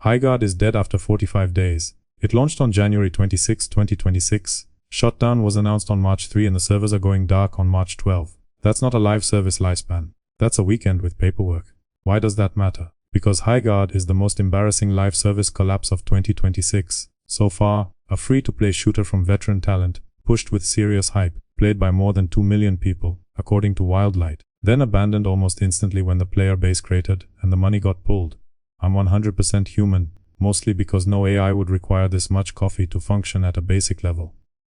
Highguard is dead after 45 days. It launched on January 26, 2026. Shutdown was announced on March 3 and the servers are going dark on March 12. That's not a live service lifespan. That's a weekend with paperwork. Why does that matter? Because Highguard is the most embarrassing live service collapse of 2026. So far, a free-to-play shooter from veteran talent, pushed with serious hype, played by more than 2 million people, according to Wildlight, then abandoned almost instantly when the player base cratered and the money got pulled. I'm 100% human, mostly because no AI would require this much coffee to function at a basic level.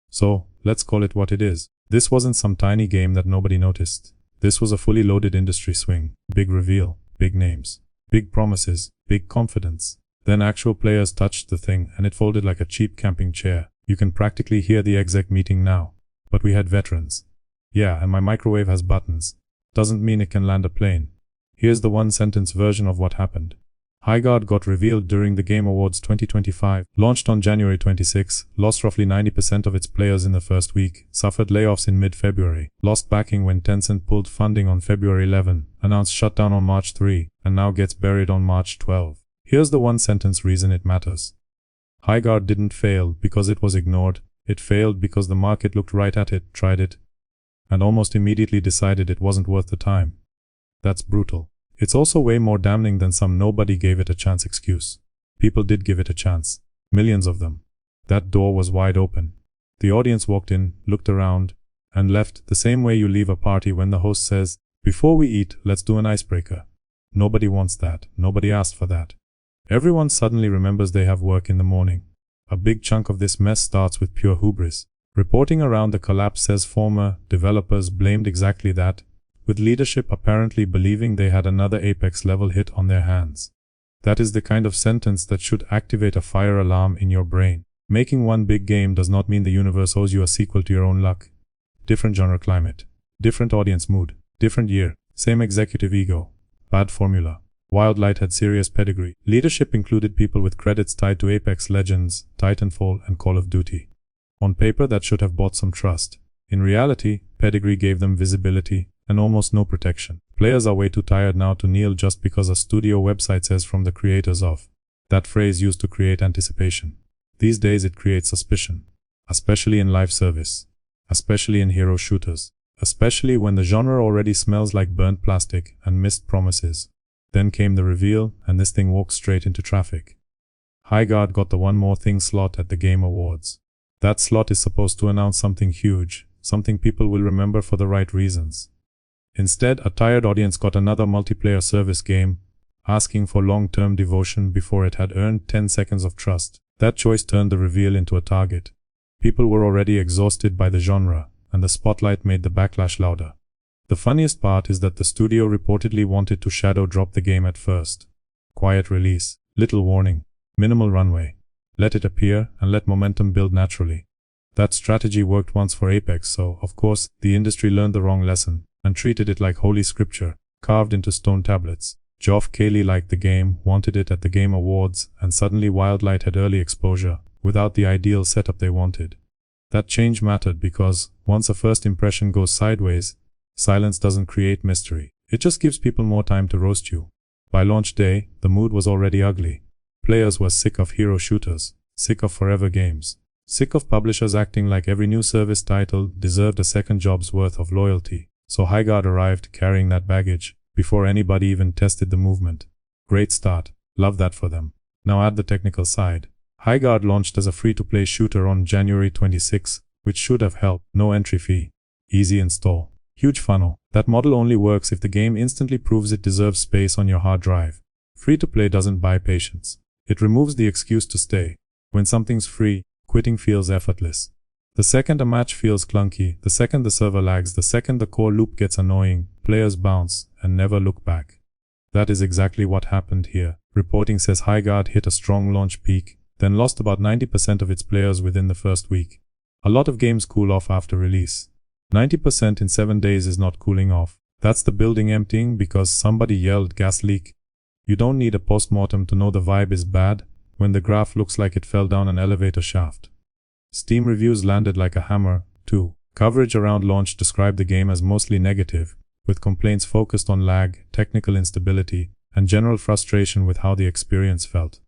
So, let's call it what it is. This wasn't some tiny game that nobody noticed. This was a fully loaded industry swing. Big reveal, big names, big promises, big confidence. Then actual players touched the thing and it folded like a cheap camping chair. You can practically hear the exec meeting now. But we had veterans. Yeah, and my microwave has buttons. Doesn't mean it can land a plane. Here's the one-sentence version of what happened. Highguard got revealed during the Game Awards 2025, launched on January 26, lost roughly 90% of its players in the first week, suffered layoffs in mid-February, lost backing when Tencent pulled funding on February 11, announced shutdown on March 3, and now gets buried on March 12. Here's the one-sentence reason it matters. Highguard didn't fail because it was ignored. It failed because the market looked right at it, tried it, and almost immediately decided it wasn't worth the time. That's brutal. It's also way more damning than some nobody gave it a chance excuse. People did give it a chance. Millions of them. That door was wide open. The audience walked in, looked around, and left the same way you leave a party when the host says, "Before we eat, let's do an icebreaker." Nobody wants that. Nobody asked for that. Everyone suddenly remembers they have work in the morning. A big chunk of this mess starts with pure hubris. Reporting around the collapse says former developers blamed exactly that, with leadership apparently believing they had another Apex level hit on their hands. That is the kind of sentence that should activate a fire alarm in your brain. Making one big game does not mean the universe owes you a sequel to your own luck. Different genre climate, different audience mood, different year, same executive ego. Bad formula. Wildlight had serious pedigree. Leadership included people with credits tied to Apex Legends, Titanfall, and Call of Duty. On paper, that should have bought some trust. In reality, pedigree gave them visibility and almost no protection. Players are way too tired now to kneel just because a studio website says from the creators of. That phrase used to create anticipation. These days it creates suspicion. Especially in live service. Especially in hero shooters. Especially when the genre already smells like burnt plastic and missed promises. Then came the reveal, and this thing walked straight into traffic. Highguard got the One More Thing slot at the Game Awards. That slot is supposed to announce something huge, something people will remember for the right reasons. Instead, a tired audience got another multiplayer service game, asking for long-term devotion before it had earned 10 seconds of trust. That choice turned the reveal into a target. People were already exhausted by the genre, and the spotlight made the backlash louder. The funniest part is that the studio reportedly wanted to shadow drop the game at first. Quiet release, little warning, minimal runway. Let it appear and let momentum build naturally. That strategy worked once for Apex, so, of course, the industry learned the wrong lesson and treated it like holy scripture, carved into stone tablets. Geoff Keighley liked the game, wanted it at the Game Awards, and suddenly Wildlight had early exposure, without the ideal setup they wanted. That change mattered because, once a first impression goes sideways, silence doesn't create mystery. It just gives people more time to roast you. By launch day, the mood was already ugly. Players were sick of hero shooters, sick of forever games, sick of publishers acting like every new service title deserved a second job's worth of loyalty. So Highguard arrived carrying that baggage, before anybody even tested the movement. Great start. Love that for them. Now add the technical side. Highguard launched as a free-to-play shooter on January 26, which should have helped. No entry fee. Easy install. Huge funnel. That model only works if the game instantly proves it deserves space on your hard drive. Free-to-play doesn't buy patience. It removes the excuse to stay. When something's free, quitting feels effortless. The second a match feels clunky, the second the server lags, the second the core loop gets annoying, players bounce and never look back. That is exactly what happened here. Reporting says Highguard hit a strong launch peak, then lost about 90% of its players within the first week. A lot of games cool off after release. 90% in 7 days is not cooling off. That's the building emptying because somebody yelled gas leak. You don't need a post-mortem to know the vibe is bad when the graph looks like it fell down an elevator shaft. Steam reviews landed like a hammer, too. Coverage around launch described the game as mostly negative, with complaints focused on lag, technical instability, and general frustration with how the experience felt.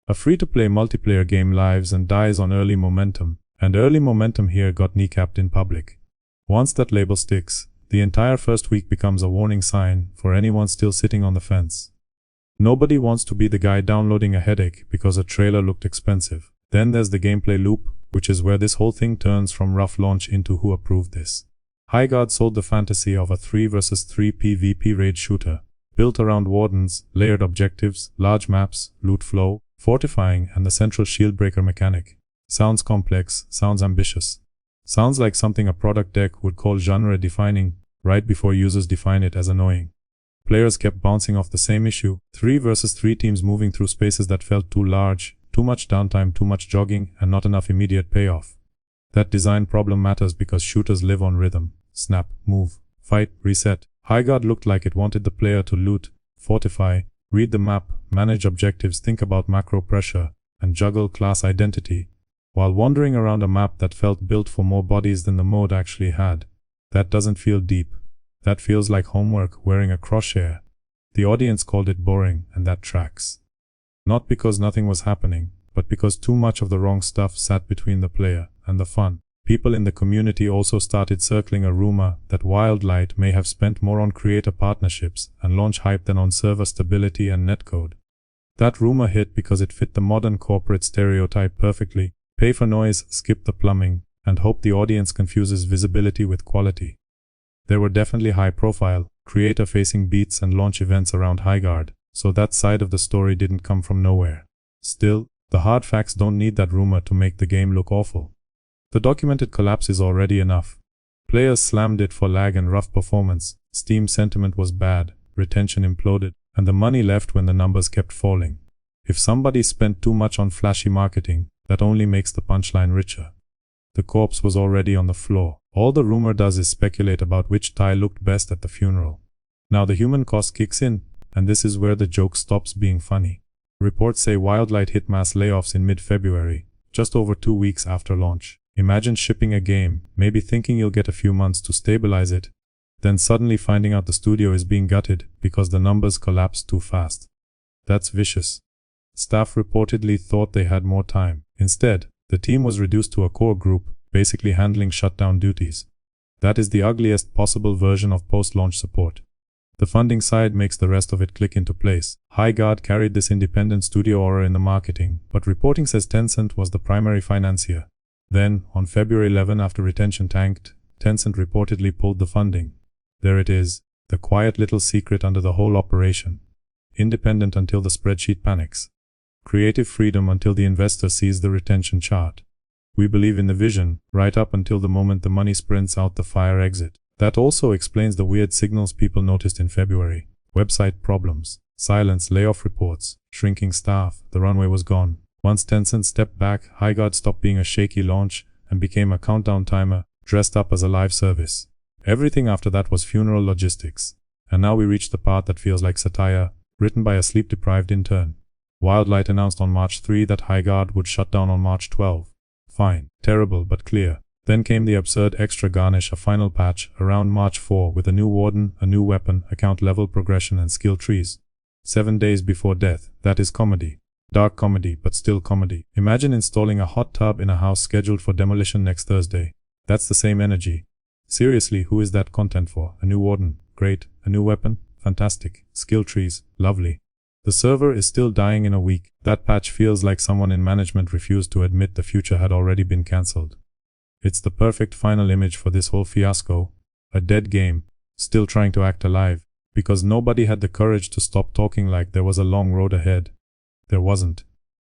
A free-to-play multiplayer game lives and dies on early momentum, and early momentum here got kneecapped in public. Once that label sticks, the entire first week becomes a warning sign for anyone still sitting on the fence. Nobody wants to be the guy downloading a headache because a trailer looked expensive. Then there's the gameplay loop, which is where this whole thing turns from rough launch into who approved this. Highguard sold the fantasy of a 3 vs 3 PvP raid shooter, built around wardens, layered objectives, large maps, loot flow, fortifying, and the central shield breaker mechanic. Sounds complex, sounds ambitious. Sounds like something a product deck would call genre-defining, right before users define it as annoying. Players kept bouncing off the same issue, 3 vs 3 teams moving through spaces that felt too large, too much downtime, too much jogging, and not enough immediate payoff. That design problem matters because shooters live on rhythm. Snap, move, fight, reset. Highguard looked like it wanted the player to loot, fortify, read the map, manage objectives, think about macro pressure, and juggle class identity, while wandering around a map that felt built for more bodies than the mode actually had. That doesn't feel deep. That feels like homework wearing a crosshair. The audience called it boring, and that tracks. Not because nothing was happening, but because too much of the wrong stuff sat between the player and the fun. People in the community also started circling a rumor that Wildlight may have spent more on creator partnerships and launch hype than on server stability and netcode. That rumor hit because it fit the modern corporate stereotype perfectly: pay for noise, skip the plumbing, and hope the audience confuses visibility with quality. There were definitely high-profile, creator-facing beats and launch events around Highguard, so that side of the story didn't come from nowhere. Still, the hard facts don't need that rumor to make the game look awful. The documented collapse is already enough. Players slammed it for lag and rough performance, Steam sentiment was bad, retention imploded, and the money left when the numbers kept falling. If somebody spent too much on flashy marketing, that only makes the punchline richer. The corpse was already on the floor. All the rumor does is speculate about which tie looked best at the funeral. Now the human cost kicks in, and this is where the joke stops being funny. Reports say Wildlight hit mass layoffs in mid-February, just over 2 weeks after launch. Imagine shipping a game, maybe thinking you'll get a few months to stabilize it, then suddenly finding out the studio is being gutted because the numbers collapsed too fast. That's vicious. Staff reportedly thought they had more time. Instead, the team was reduced to a core group, basically handling shutdown duties. That is the ugliest possible version of post-launch support. The funding side makes the rest of it click into place. Highguard carried this independent studio aura in the marketing, but reporting says Tencent was the primary financier. Then, on February 11, after retention tanked, Tencent reportedly pulled the funding. There it is, the quiet little secret under the whole operation. Independent until the spreadsheet panics. Creative freedom until the investor sees the retention chart. We believe in the vision, right up until the moment the money sprints out the fire exit. That also explains the weird signals people noticed in February. Website problems, silence, layoff reports, shrinking staff, the runway was gone. Once Tencent stepped back, Highguard stopped being a shaky launch and became a countdown timer, dressed up as a live service. Everything after that was funeral logistics. And now we reach the part that feels like satire, written by a sleep-deprived intern. Wildlight announced on March 3 that Highguard would shut down on March 12. Fine, terrible but clear. Then came the absurd extra garnish, a final patch, around March 4 with a new warden, a new weapon, account level progression and skill trees. 7 days before death, that is comedy. Dark comedy, but still comedy. Imagine installing a hot tub in a house scheduled for demolition next Thursday. That's the same energy. Seriously, who is that content for? A new warden? Great. A new weapon? Fantastic. Skill trees? Lovely. The server is still dying in a week. That patch feels like someone in management refused to admit the future had already been cancelled. It's the perfect final image for this whole fiasco. A dead game, still trying to act alive, because nobody had the courage to stop talking like there was a long road ahead. There wasn't.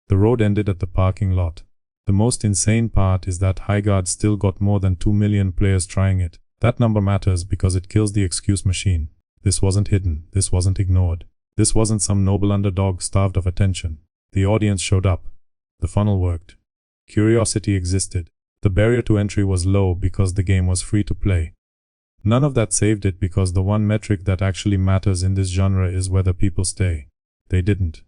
The road ended at the parking lot. The most insane part is that Highguard still got more than 2 million players trying it. That number matters because it kills the excuse machine. This wasn't hidden. This wasn't ignored. This wasn't some noble underdog starved of attention. The audience showed up. The funnel worked. Curiosity existed. The barrier to entry was low because the game was free to play. None of that saved it because the one metric that actually matters in this genre is whether people stay. They didn't.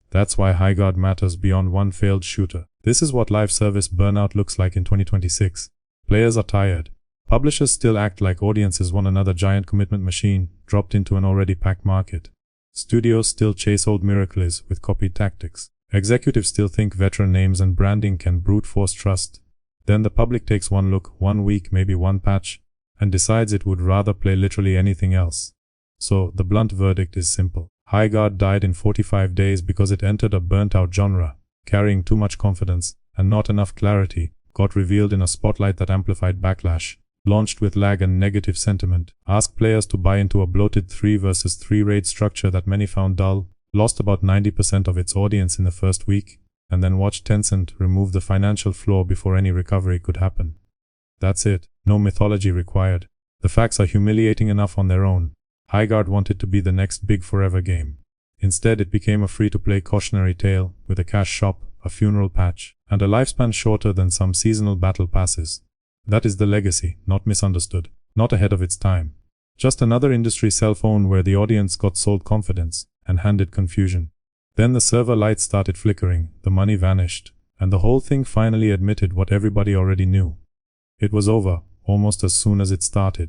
That's why Highguard matters beyond one failed shooter. This is what live service burnout looks like in 2026. Players are tired. Publishers still act like audiences want another giant commitment machine dropped into an already packed market. Studios still chase old miracles with copied tactics. Executives still think veteran names and branding can brute force trust. Then the public takes one look, 1 week, maybe one patch, and decides it would rather play literally anything else. So, the blunt verdict is simple. Highguard died in 45 days because it entered a burnt-out genre, carrying too much confidence and not enough clarity, got revealed in a spotlight that amplified backlash, launched with lag and negative sentiment, asked players to buy into a bloated 3 versus 3 raid structure that many found dull, lost about 90% of its audience in the first week, and then watched Tencent remove the financial floor before any recovery could happen. That's it. No mythology required. The facts are humiliating enough on their own. Highguard wanted to be the next big forever game. Instead, it became a free-to-play cautionary tale, with a cash shop, a funeral patch, and a lifespan shorter than some seasonal battle passes. That is the legacy, not misunderstood, not ahead of its time. Just another industry cell phone where the audience got sold confidence and handed confusion. Then the server lights started flickering, the money vanished, and the whole thing finally admitted what everybody already knew. It was over, almost as soon as it started.